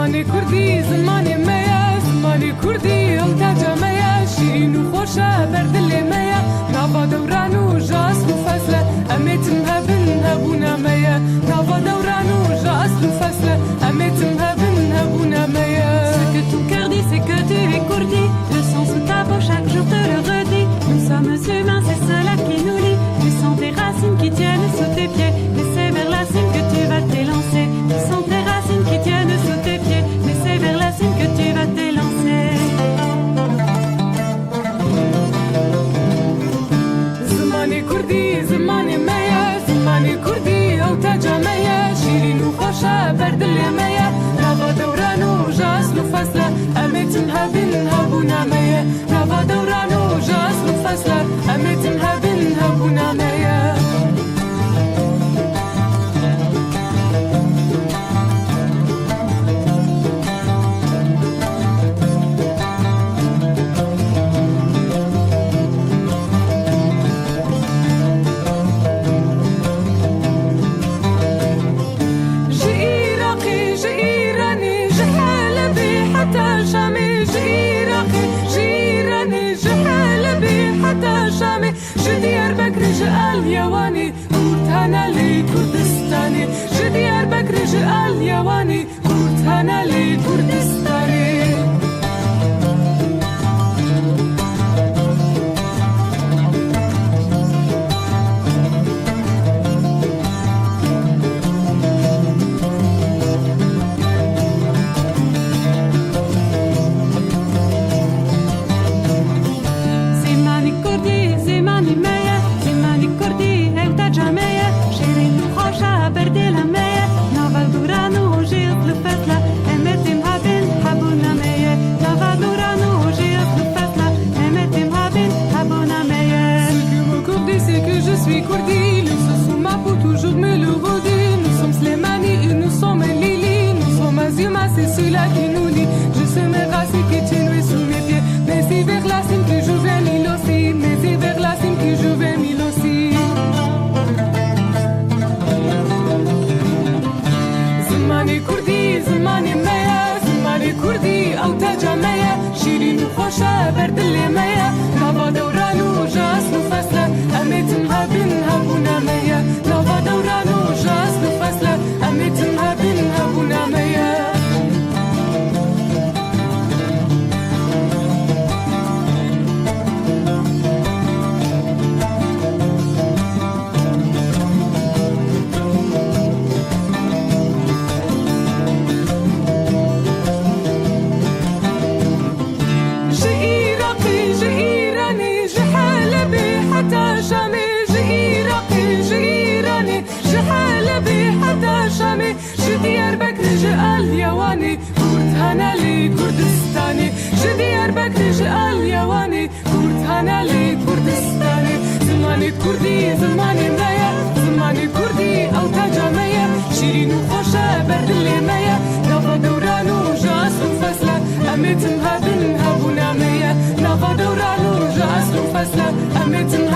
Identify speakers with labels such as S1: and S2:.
S1: زمانی کردی زمانی میا زمانی کردی او تاجا میا شیرین و خوشه بر دل میا نوا دوران و جاس و فصل امیتم هبن هبونا میا نوا دوران و جاس و فصل امیتم هبن هبونا میا.
S2: Ce que ton cœur dit c'est que tu es kurdi. Le sang sous ta peau chaque jour te le redit. Nous sommes humains, c'est cela qui nous lie. Tu sens tes racines qui tiennent sous tes pieds. Mais c'est vers la cime que tu vas t'élancer. Tu sens tes racines qui tiennent sous tes pieds. Mais c'est vers la cime que tu vas t'élancer.
S1: زمانی کردی زمانی میا زمانی کردی او تاجا میا شیرین و خوشه بر دل میا نوا دوران و جاس و فصل امیتم هبن هبونا میا نوا دوران و جاس و فصل امیتم هبن هبونا میا. اليواني كورتانا لي كردستاني جديار بكرج اليواني كورتانا لي كردستاني.
S2: زمانی کردی زمانی میا زمانی کردی او تاجا میا شیرین و خوشه بر دل میا نوا دوران و جیت لفصل امیتم هبن هبونا میا نوا دوران و جیت لفصل امیتم هبن هبونا میا.
S1: Ce que me kurdi c'est que je suis kurdi le sous sous ma peau toujours me le redit nous sommes Slimani et nous sommes Lili nous sommes Azima c'est celui-là qui nous lie je sais mes racines qui tiennent sous mes pieds mais c'est vers la cime que je vais m'il aussi mais c'est vers la cime que je vais m'il aussi. زمانی کردی زمانی میا زمانی کردی او تاجا میا شیرین و خوشه بر دل میا نوا دوران و جاس و فصل امیتم هبن هبونا میا نوا دوران و جاس و فصل امیتم هبن هبونا میا. جديار بكرج اليواني كورتانا لي كردستاني جديار بكرج اليواني كورتانا لي كردستاني. زماني كردي زماني مايا زماني كردي او تاجا مايا شيرين وخوشة برد اللي مايا نافا دوران وجاس وفصلة اميتم هبن هبونا مايا نافا دوران وجاس وفصلة اميتم